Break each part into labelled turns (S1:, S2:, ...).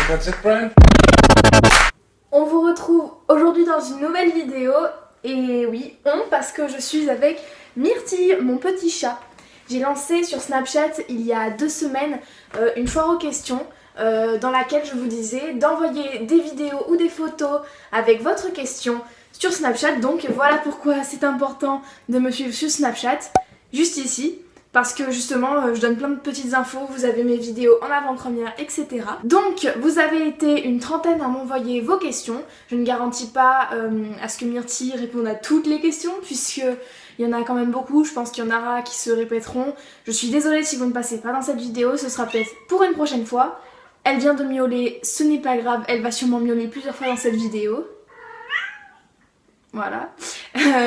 S1: That's it, Brian?
S2: On vous retrouve aujourd'hui dans une nouvelle vidéo. Et oui, parce que je suis avec Myrtille, mon petit chat. J'ai lancé sur Snapchat il y a 2 semaines une foire aux questions dans laquelle je vous disais d'envoyer des vidéos ou des photos avec votre question sur Snapchat. Donc voilà pourquoi c'est important de me suivre sur Snapchat, juste ici. Parce que justement, je donne plein de petites infos, vous avez mes vidéos en avant-première, etc. Donc, vous avez été une trentaine à m'envoyer vos questions. Je ne garantis pas à ce que Myrtille réponde à toutes les questions, puisqu'il y en a quand même beaucoup. Je pense qu'il y en aura qui se répéteront. Je suis désolée si vous ne passez pas dans cette vidéo, ce sera peut-être pour une prochaine fois. Elle vient de miauler, ce n'est pas grave, elle va sûrement miauler plusieurs fois dans cette vidéo. Voilà.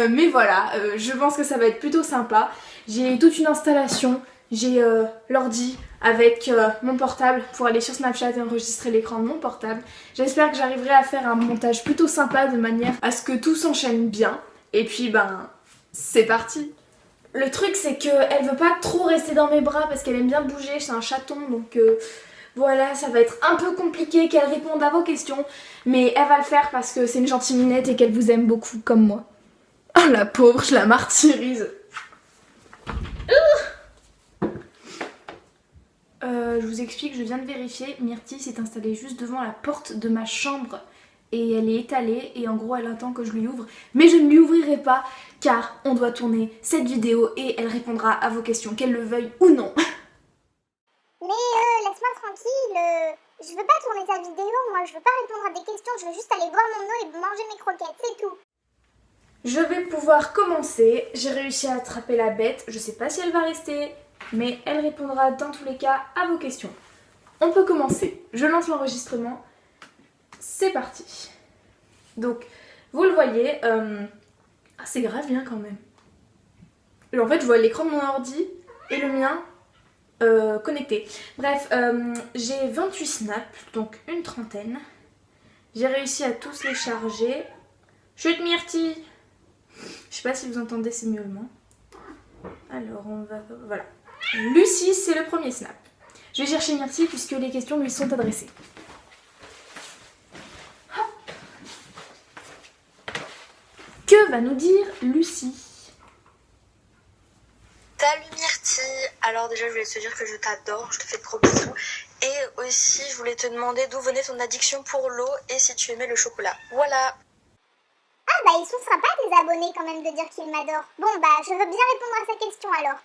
S2: Mais voilà, je pense que ça va être plutôt sympa. J'ai toute une installation, j'ai l'ordi avec mon portable pour aller sur Snapchat et enregistrer l'écran de mon portable. J'espère que j'arriverai à faire un montage plutôt sympa de manière à ce que tout s'enchaîne bien. Et puis c'est parti. Le truc c'est qu'elle veut pas trop rester dans mes bras parce qu'elle aime bien bouger, c'est un chaton donc... Voilà, ça va être un peu compliqué qu'elle réponde à vos questions, mais elle va le faire parce que c'est une gentille minette et qu'elle vous aime beaucoup comme moi. Oh la pauvre, je la martyrise. Je vous explique, je viens de vérifier, Myrtille s'est installée juste devant la porte de ma chambre et elle est étalée et en gros elle attend que je lui ouvre, mais je ne lui ouvrirai pas car on doit tourner cette vidéo et elle répondra à vos questions, qu'elle le veuille ou non.
S3: Mais laisse-moi tranquille, je veux pas tourner ta vidéo, moi je veux pas répondre à des questions, je veux juste aller boire mon eau et manger mes croquettes, c'est tout.
S2: Je vais pouvoir commencer, j'ai réussi à attraper la bête, je sais pas si elle va rester, mais elle répondra dans tous les cas à vos questions. On peut commencer, je lance l'enregistrement, c'est parti. Donc, vous le voyez, c'est grave bien quand même. Et en fait, je vois l'écran de mon ordi et le mien connecté. Bref, j'ai 28 snaps, donc une trentaine. J'ai réussi à tous les charger. Chut Myrtille! Je sais pas si vous entendez ces miaulements. Alors on va... Voilà. Lucie, c'est le premier snap. Je vais chercher Myrtille puisque les questions lui sont adressées. Hop. Que va nous dire Lucie?
S4: Salut Myrtille, alors déjà je voulais te dire que je t'adore, je te fais de gros bisous. Et aussi je voulais te demander d'où venait ton addiction pour l'eau et si tu aimais le chocolat. Voilà.
S3: Ah bah ils sont sympas les abonnés quand même de dire qu'ils m'adorent. Bon bah je veux bien répondre à sa question alors.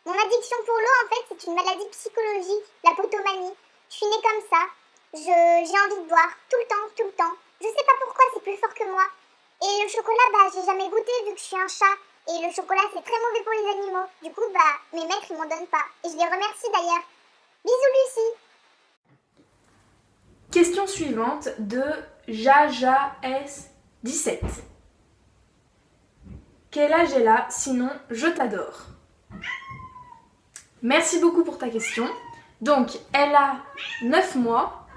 S3: Mon addiction pour l'eau en fait c'est une maladie psychologique, la potomanie. Je suis née comme ça, j'ai envie de boire tout le temps. Je sais pas pourquoi, c'est plus fort que moi. Et le chocolat bah j'ai jamais goûté vu que je suis un chat. Et le chocolat c'est très mauvais pour les animaux. Du coup bah mes maîtres ils m'en donnent pas. Et je les remercie d'ailleurs. Bisous Lucie.
S2: Question suivante de Jaja S17. Quel âge elle a? Sinon, je t'adore. Merci beaucoup pour ta question. Donc, elle a 9 mois.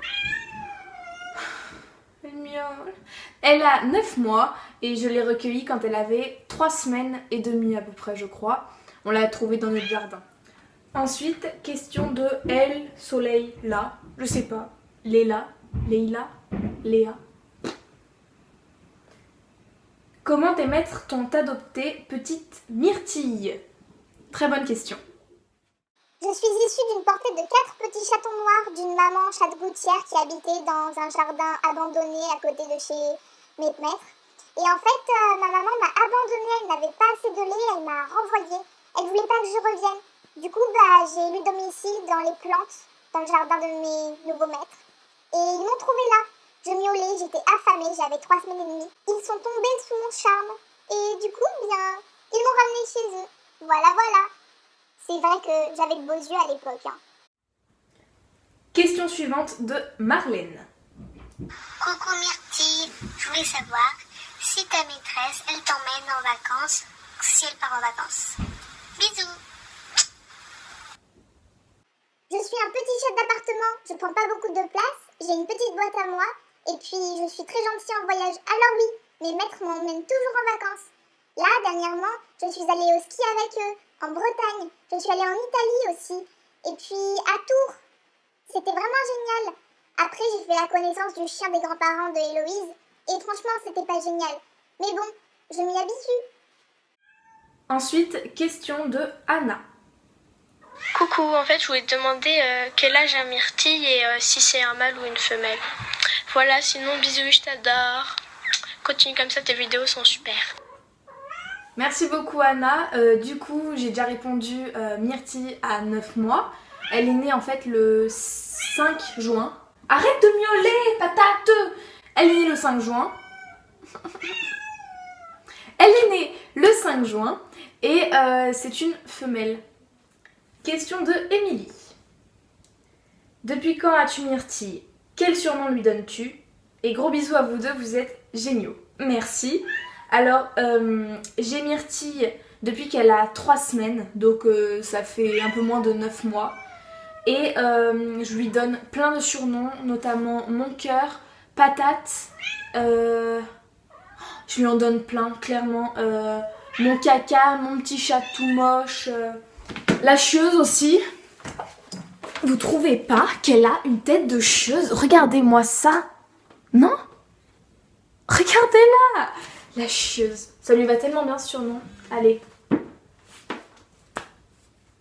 S2: Elle miaule. Elle a 9 mois et je l'ai recueillie quand elle avait 3 semaines et demie à peu près, je crois. On l'a trouvée dans notre jardin. Ensuite, question de Elle, Soleil, là. Je sais pas. Léla, Leila, Léa. Comment tes maîtres t'ont adoptée, petite Myrtille? Très bonne question.
S3: Je suis issue d'une portée de 4 petits chatons noirs d'une maman chatte gouttière qui habitait dans un jardin abandonné à côté de chez mes maîtres. Et en fait, ma maman m'a abandonnée, elle n'avait pas assez de lait, elle m'a renvoyée. Elle voulait pas que je revienne. Du coup, j'ai élu domicile dans les plantes, dans le jardin de mes nouveaux maîtres. Et ils m'ont trouvée là. Je miaulais, j'étais affamée, j'avais 3 semaines et demie. Ils sont tombés sous mon charme. Et du coup, ils m'ont ramenée chez eux. Voilà. C'est vrai que j'avais de beaux yeux à l'époque. Hein.
S2: Question suivante de Marlène.
S5: Coucou Myrtille, je voulais savoir si ta maîtresse, elle t'emmène en vacances, si elle part en vacances. Bisous.
S3: Je suis un petit chat d'appartement, je prends pas beaucoup de place, j'ai une petite boîte à moi, et puis je suis très gentille en voyage. Alors oui, mes maîtres m'emmènent toujours en vacances. Là, dernièrement, je suis allée au ski avec eux, en Bretagne. Je suis allée en Italie aussi. Et puis à Tours. C'était vraiment génial. Après, j'ai fait la connaissance du chien des grands-parents de Héloïse, et franchement, c'était pas génial. Mais bon, je m'y habitue.
S2: Ensuite, question de Anna.
S1: Coucou, en fait je voulais te demander quel âge a Myrtille et si c'est un mâle ou une femelle. Voilà, sinon bisous, je t'adore. Continue comme ça, tes vidéos sont super.
S2: Merci beaucoup Anna. Du coup, j'ai déjà répondu Myrtille à 9 mois. Elle est née en fait le 5 juin. Arrête de miauler, patate! Elle est née le 5 juin. Elle est née le 5 juin et c'est une femelle. Question de Émilie. Depuis quand as-tu Myrtille? Quel surnom lui donnes-tu? Et gros bisous à vous deux, vous êtes géniaux. Merci. Alors, j'ai Myrtille depuis qu'elle a 3 semaines, donc ça fait un peu moins de 9 mois. Et je lui donne plein de surnoms, notamment mon cœur, patate. Je lui en donne plein, clairement. Mon caca, mon petit chat tout moche. La chieuse aussi. Vous trouvez pas qu'elle a une tête de chieuse? Regardez-moi ça. Non? Regardez-la. La chieuse. Ça lui va tellement bien ce surnom. Allez.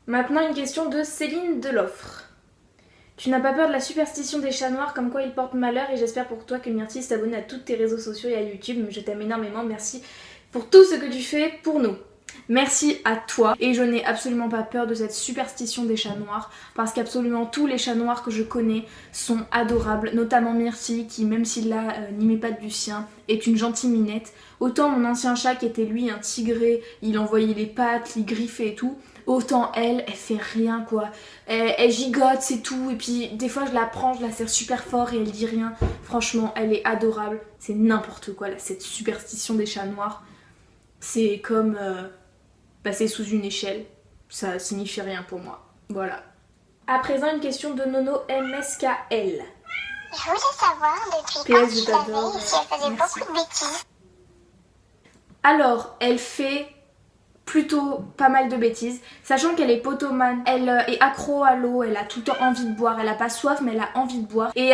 S2: Maintenant une question de Céline Deloffre. Tu n'as pas peur de la superstition des chats noirs comme quoi ils portent malheur et j'espère pour toi que Myrtille s'abonne à tous tes réseaux sociaux et à YouTube. Je t'aime énormément. Merci pour tout ce que tu fais pour nous. Merci à toi et je n'ai absolument pas peur de cette superstition des chats noirs parce qu'absolument tous les chats noirs que je connais sont adorables, notamment Myrtille qui même s'il a ni mes pattes du sien est une gentille minette. Autant mon ancien chat qui était lui un tigré, il envoyait les pattes, les griffait et tout, autant elle fait rien quoi. Elle gigote c'est tout et puis des fois je la prends, je la serre super fort et elle dit rien. Franchement elle est adorable, c'est n'importe quoi là, cette superstition des chats noirs. C'est comme... passer sous une échelle, ça signifie rien pour moi. Voilà. À présent, une question de Nono MSKL.
S3: Je voulais savoir depuis quand
S2: PS, je
S3: tu l'avais
S2: t'adore.
S3: et si elle faisait
S2: Merci.
S3: beaucoup de bêtises.
S2: Alors, elle fait plutôt pas mal de bêtises, sachant qu'elle est potomane, elle est accro à l'eau, elle a tout le temps envie de boire, elle a pas soif mais elle a envie de boire. Et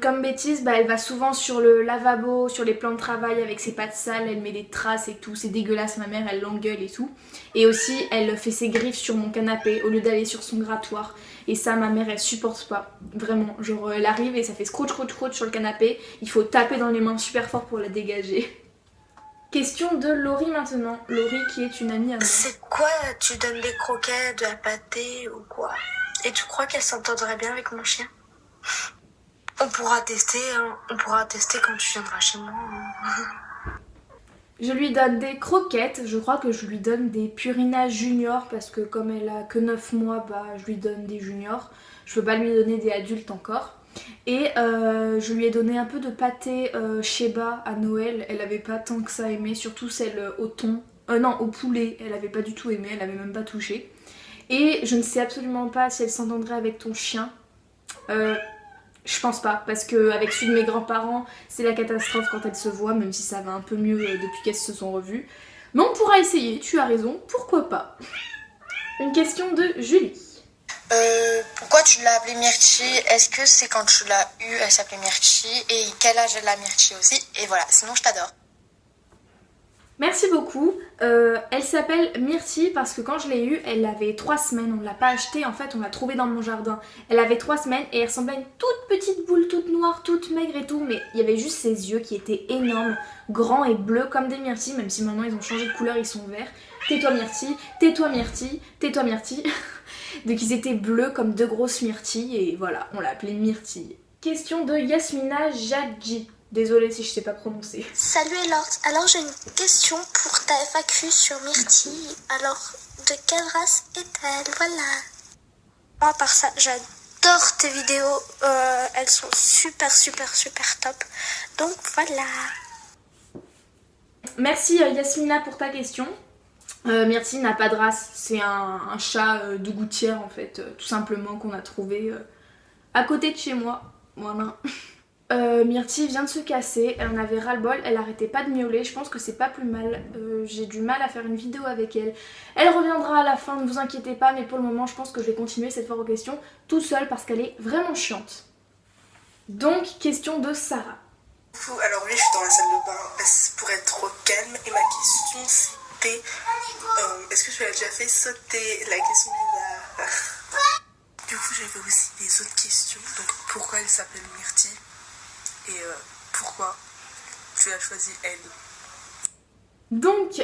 S2: comme bêtise, elle va souvent sur le lavabo, sur les plans de travail avec ses pattes sales, elle met des traces et tout, c'est dégueulasse, ma mère elle l'engueule et tout. Et aussi elle fait ses griffes sur mon canapé au lieu d'aller sur son grattoir. Et ça ma mère elle supporte pas, vraiment, genre elle arrive et ça fait scrooge sur le canapé, il faut taper dans les mains super fort pour la dégager. Question de Laurie maintenant. Laurie qui est une amie à moi.
S4: C'est quoi? Tu donnes des croquettes, de la pâtée ou quoi? Et tu crois qu'elle s'entendrait bien avec mon chien? On pourra tester, hein. On pourra tester quand tu viendras chez moi. Hein.
S2: Je lui donne des croquettes, je crois que je lui donne des Purina Junior parce que comme elle a que 9 mois, je lui donne des juniors. Je peux pas lui donner des adultes encore. Et je lui ai donné un peu de pâté Sheba à Noël, elle avait pas tant que ça aimé, surtout celle au thon, non au poulet, elle avait pas du tout aimé, elle avait même pas touché. Et je ne sais absolument pas si elle s'entendrait avec ton chien, je pense pas, parce qu'avec celui de mes grands-parents, c'est la catastrophe quand elles se voient, même si ça va un peu mieux depuis qu'elles se sont revues. Mais on pourra essayer, tu as raison, pourquoi pas. Une question de Julie.
S6: Pourquoi tu l'as appelée Myrtille? Est-ce que c'est quand tu l'as eue, elle s'appelait Myrtille? Et quel âge elle a Myrtille aussi? Et voilà, sinon je t'adore.
S2: Merci beaucoup. Elle s'appelle Myrtille parce que quand je l'ai eue, elle avait 3 semaines. On ne l'a pas achetée, en fait, on l'a trouvée dans mon jardin. Elle avait 3 semaines et elle ressemblait à une toute petite boule, toute noire, toute maigre et tout. Mais il y avait juste ses yeux qui étaient énormes, grands et bleus comme des myrtilles, même si maintenant ils ont changé de couleur, ils sont verts. Tais-toi Myrtille, tais-toi Myrtille, tais-toi Myrtille. Donc ils étaient bleus comme 2 grosses myrtilles et voilà, on l'a appelée Myrtille. Question de Yasmina Jadji. Désolée si je sais pas prononcer.
S1: Salut Elord, alors j'ai une question pour ta FAQ sur Myrtille. Alors, de quelle race est-elle? Voilà. Moi, à part ça, j'adore tes vidéos. Elles sont super top. Donc voilà.
S2: Merci Yasmina pour ta question. Myrtille n'a pas de race, c'est un chat de gouttière en fait, tout simplement qu'on a trouvé à côté de chez moi. Voilà. Myrtille vient de se casser, elle en avait ras-le-bol, elle arrêtait pas de miauler, je pense que c'est pas plus mal, j'ai du mal à faire une vidéo avec elle. Elle reviendra à la fin, ne vous inquiétez pas, mais pour le moment je pense que je vais continuer cette fois aux questions toute seule parce qu'elle est vraiment chiante. Donc, question de Sarah.
S7: Alors oui, je suis dans la salle de bain pour être trop calme. Et ma question c'était, est-ce que tu as déjà fait sauter la question bizarre? Du coup, j'avais aussi des autres questions. Donc, pourquoi elle s'appelle Myrtille? Et pourquoi tu as choisi elle?
S2: Donc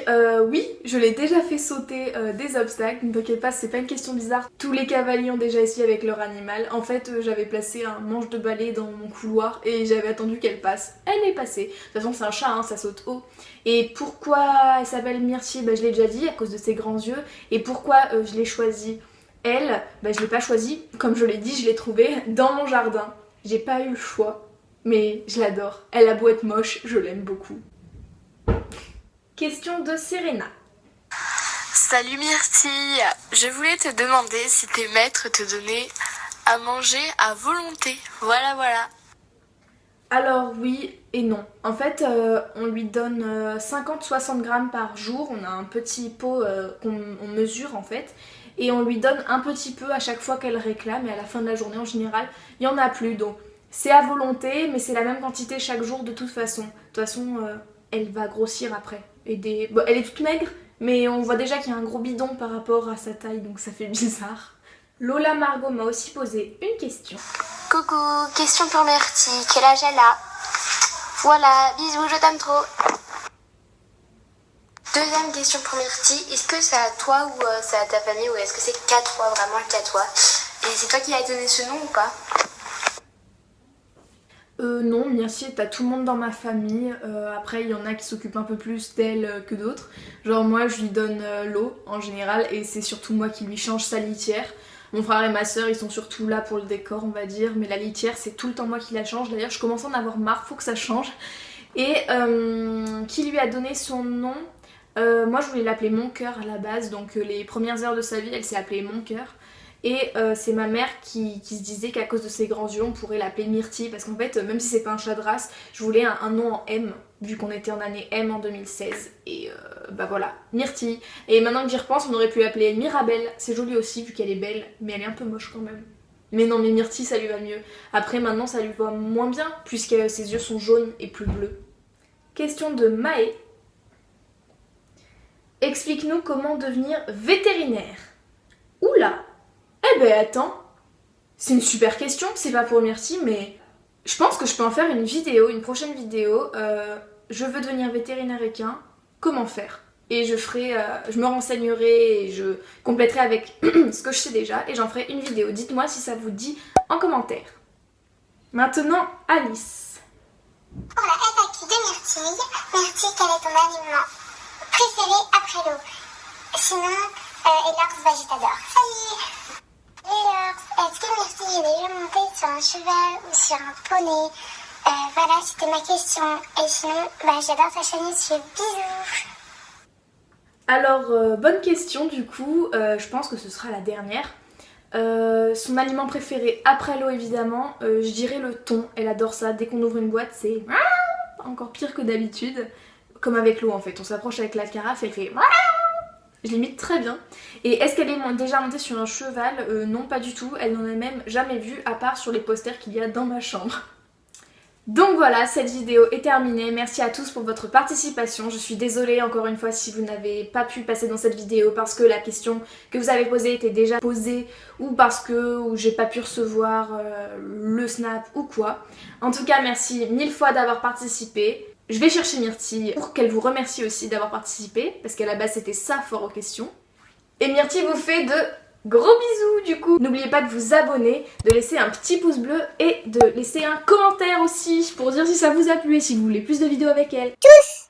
S2: oui, je l'ai déjà fait sauter des obstacles, ne t'inquiète pas, c'est pas une question bizarre. Tous les cavaliers ont déjà essayé avec leur animal. En fait, j'avais placé un manche de balai dans mon couloir et j'avais attendu qu'elle passe. Elle est passée. De toute façon, c'est un chat, hein, ça saute haut. Et pourquoi elle s'appelle Myrtille? Je l'ai déjà dit, à cause de ses grands yeux. Et pourquoi je l'ai choisie elle? Je l'ai pas choisie, comme je l'ai dit, je l'ai trouvée dans mon jardin. J'ai pas eu le choix, mais je l'adore. Elle a beau être moche, je l'aime beaucoup. Question de Serena.
S8: Salut Myrtille, je voulais te demander si tes maîtres te donnaient à manger à volonté. Voilà.
S2: Alors oui et non. En fait, on lui donne 50-60 grammes par jour. On a un petit pot qu'on mesure en fait. Et on lui donne un petit peu à chaque fois qu'elle réclame. Et à la fin de la journée, en général, il n'y en a plus. Donc c'est à volonté, mais c'est la même quantité chaque jour de toute façon. De toute façon, elle va grossir après. Bon, elle est toute maigre, mais on voit déjà qu'il y a un gros bidon par rapport à sa taille, donc ça fait bizarre. Lola Margot m'a aussi posé une question.
S5: Coucou, question pour Myrtille, quel âge elle a? Voilà, bisous, je t'aime trop.
S8: Deuxième question pour Myrtille, est-ce que c'est à toi ou c'est à ta famille ou est-ce que c'est qu'à toi, vraiment qu'à toi? Et c'est toi qui as donné ce nom ou pas?
S2: Non, Myrtille, t'as tout le monde dans ma famille. Après, il y en a qui s'occupent un peu plus d'elle que d'autres. Genre moi, je lui donne l'eau en général et c'est surtout moi qui lui change sa litière. Mon frère et ma soeur, ils sont surtout là pour le décor, on va dire. Mais la litière, c'est tout le temps moi qui la change. D'ailleurs, je commence à en avoir marre, faut que ça change. Et qui lui a donné son nom? Moi, je voulais l'appeler Mon Cœur à la base. Donc les premières heures de sa vie, elle s'est appelée Mon Cœur. Et c'est ma mère qui se disait qu'à cause de ses grands yeux on pourrait l'appeler Myrtille parce qu'en fait même si c'est pas un chat de race, je voulais un nom en M vu qu'on était en année M en 2016 et voilà, Myrtille. Et maintenant que j'y repense, on aurait pu l'appeler Mirabelle, c'est joli aussi vu qu'elle est belle mais elle est un peu moche quand même. Mais non, mais Myrtille ça lui va mieux. Après maintenant ça lui va moins bien puisque ses yeux sont jaunes et plus bleus. Question de Maë. Explique-nous comment devenir vétérinaire. Oula! Eh ben attends, c'est une super question, c'est pas pour Myrtille, mais je pense que je peux en faire une vidéo, une prochaine vidéo. Je veux devenir vétérinaire équin, comment faire? Et je me renseignerai et je compléterai avec ce que je sais déjà et j'en ferai une vidéo. Dites-moi si ça vous dit en commentaire. Maintenant, Alice.
S3: Pour la FAQ de Myrtille, Myrtille, quel est ton aliment préféré après l'eau? Sinon, Elors, je t'adore. Salut! Alors, est-ce que Myrtille est déjà montée sur un cheval ou sur un poney? Voilà, c'était ma question. Et sinon, j'adore ta chaîne YouTube. Bisous!
S2: Alors, bonne question du coup, je pense que ce sera la dernière. Son aliment préféré après l'eau évidemment, je dirais le thon. Elle adore ça, dès qu'on ouvre une boîte c'est encore pire que d'habitude. Comme avec l'eau en fait, on s'approche avec la carafe et elle fait... Je l'imite très bien. Et est-ce qu'elle est déjà montée sur un cheval? Non, pas du tout. Elle n'en a même jamais vu, à part sur les posters qu'il y a dans ma chambre. Donc voilà, cette vidéo est terminée. Merci à tous pour votre participation. Je suis désolée encore une fois si vous n'avez pas pu passer dans cette vidéo parce que la question que vous avez posée était déjà posée ou parce que j'ai pas pu recevoir le snap ou quoi. En tout cas, merci mille fois d'avoir participé. Je vais chercher Myrtille pour qu'elle vous remercie aussi d'avoir participé, parce qu'à la base c'était ça fort aux questions. Et Myrtille vous fait de gros bisous du coup. N'oubliez pas de vous abonner, de laisser un petit pouce bleu et de laisser un commentaire aussi pour dire si ça vous a plu et si vous voulez plus de vidéos avec elle.
S3: Tchuss!